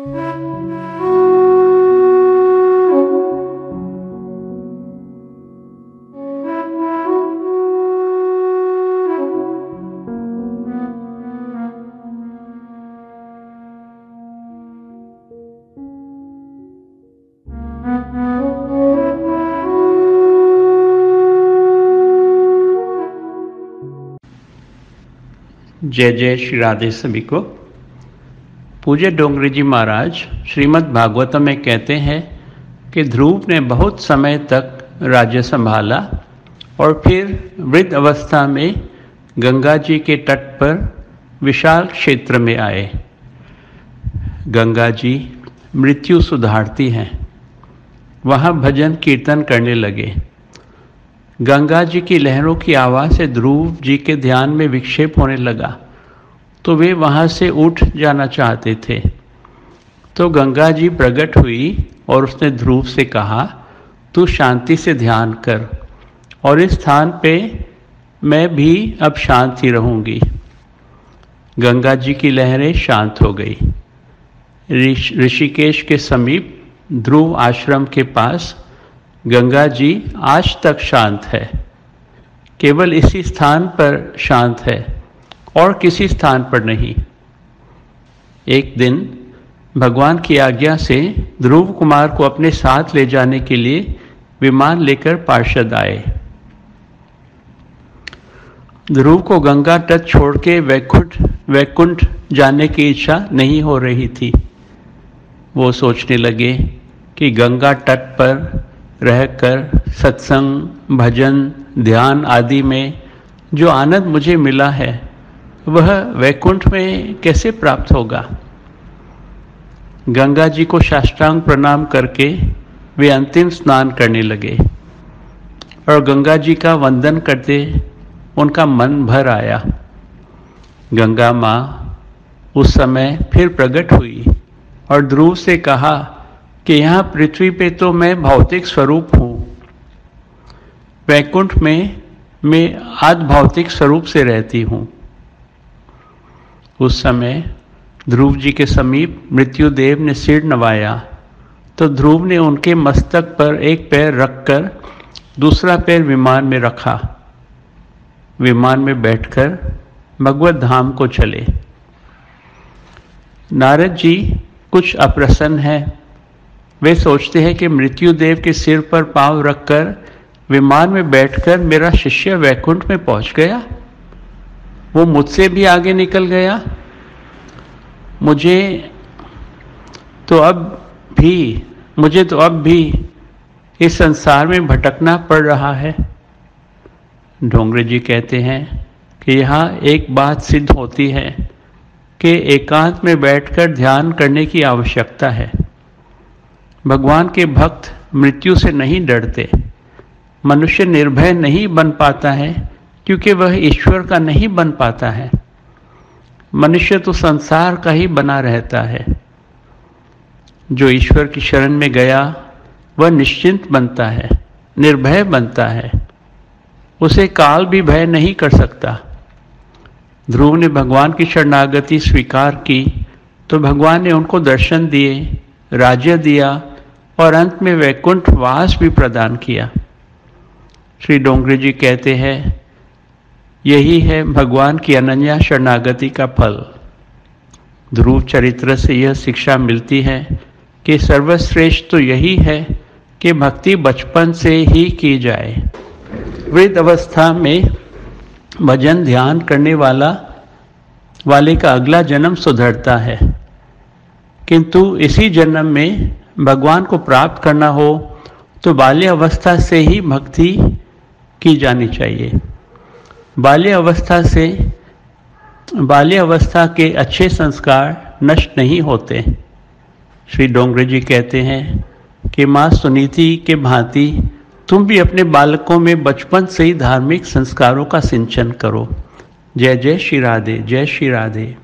जय जय श्री राधे सभी को। पूज्य डोंगरी जी महाराज श्रीमद् भागवतम में कहते हैं कि ध्रुव ने बहुत समय तक राज्य संभाला और फिर वृद्ध अवस्था में गंगा जी के तट पर विशाल क्षेत्र में आए। गंगा जी मृत्यु सुधारती हैं, वहाँ भजन कीर्तन करने लगे। गंगा जी की लहरों की आवाज़ से ध्रुव जी के ध्यान में विक्षेप होने लगा, तो वे वहाँ से उठ जाना चाहते थे। तो गंगा जी प्रकट हुई और उसने ध्रुव से कहा, तू शांति से ध्यान कर और इस स्थान पे मैं भी अब शांत ही रहूँगी। गंगा जी की लहरें शांत हो गई। ऋषिकेश के समीप ध्रुव आश्रम के पास गंगा जी आज तक शांत है, केवल इसी स्थान पर शांत है और किसी स्थान पर नहीं। एक दिन भगवान की आज्ञा से ध्रुव कुमार को अपने साथ ले जाने के लिए विमान लेकर पार्षद आए। ध्रुव को गंगा तट छोड़ के वैकुंठ जाने की इच्छा नहीं हो रही थी। वो सोचने लगे कि गंगा तट पर रहकर सत्संग, भजन, ध्यान आदि में जो आनंद मुझे मिला है वह वैकुंठ में कैसे प्राप्त होगा। गंगा जी को साष्टांग प्रणाम करके वे अंतिम स्नान करने लगे और गंगा जी का वंदन करते उनका मन भर आया। गंगा माँ उस समय फिर प्रकट हुई और ध्रुव से कहा कि यहाँ पृथ्वी पे तो मैं भौतिक स्वरूप हूँ, वैकुंठ में मैं आद भौतिक स्वरूप से रहती हूँ। उस समय ध्रुव जी के समीप मृत्युदेव ने सिर नवाया तो ध्रुव ने उनके मस्तक पर एक पैर रखकर दूसरा पैर विमान में रखा। विमान में बैठकर भगवत धाम को चले। नारद जी कुछ अप्रसन्न हैं। वे सोचते हैं कि मृत्युदेव के सिर पर पांव रखकर विमान में बैठकर मेरा शिष्य वैकुंठ में पहुंच गया, वो मुझसे भी आगे निकल गया। मुझे तो अब भी इस संसार में भटकना पड़ रहा है। डोंगरे जी कहते हैं कि यहाँ एक बात सिद्ध होती है कि एकांत में बैठकर ध्यान करने की आवश्यकता है। भगवान के भक्त मृत्यु से नहीं डरते। मनुष्य निर्भय नहीं बन पाता है क्योंकि वह ईश्वर का नहीं बन पाता है। मनुष्य तो संसार का ही बना रहता है। जो ईश्वर की शरण में गया वह निश्चिंत बनता है, निर्भय बनता है। उसे काल भी भय नहीं कर सकता। ध्रुव ने भगवान की शरणागति स्वीकार की तो भगवान ने उनको दर्शन दिए, राज्य दिया और अंत में वैकुंठ वास भी प्रदान किया। श्री डोंगरे जी कहते हैं, यही है भगवान की अनन्या शरणागति का फल। ध्रुव चरित्र से यह शिक्षा मिलती है कि सर्वश्रेष्ठ तो यही है कि भक्ति बचपन से ही की जाए। वृद्ध अवस्था में भजन ध्यान करने वाले का अगला जन्म सुधरता है, किंतु इसी जन्म में भगवान को प्राप्त करना हो तो बाल्य अवस्था से ही भक्ति की जानी चाहिए। बाल्य अवस्था के अच्छे संस्कार नष्ट नहीं होते। श्री डोंगरे जी कहते हैं कि माँ सुनीति के भांति तुम भी अपने बालकों में बचपन से ही धार्मिक संस्कारों का सिंचन करो। जय जय श्री राधे, जय श्री राधे।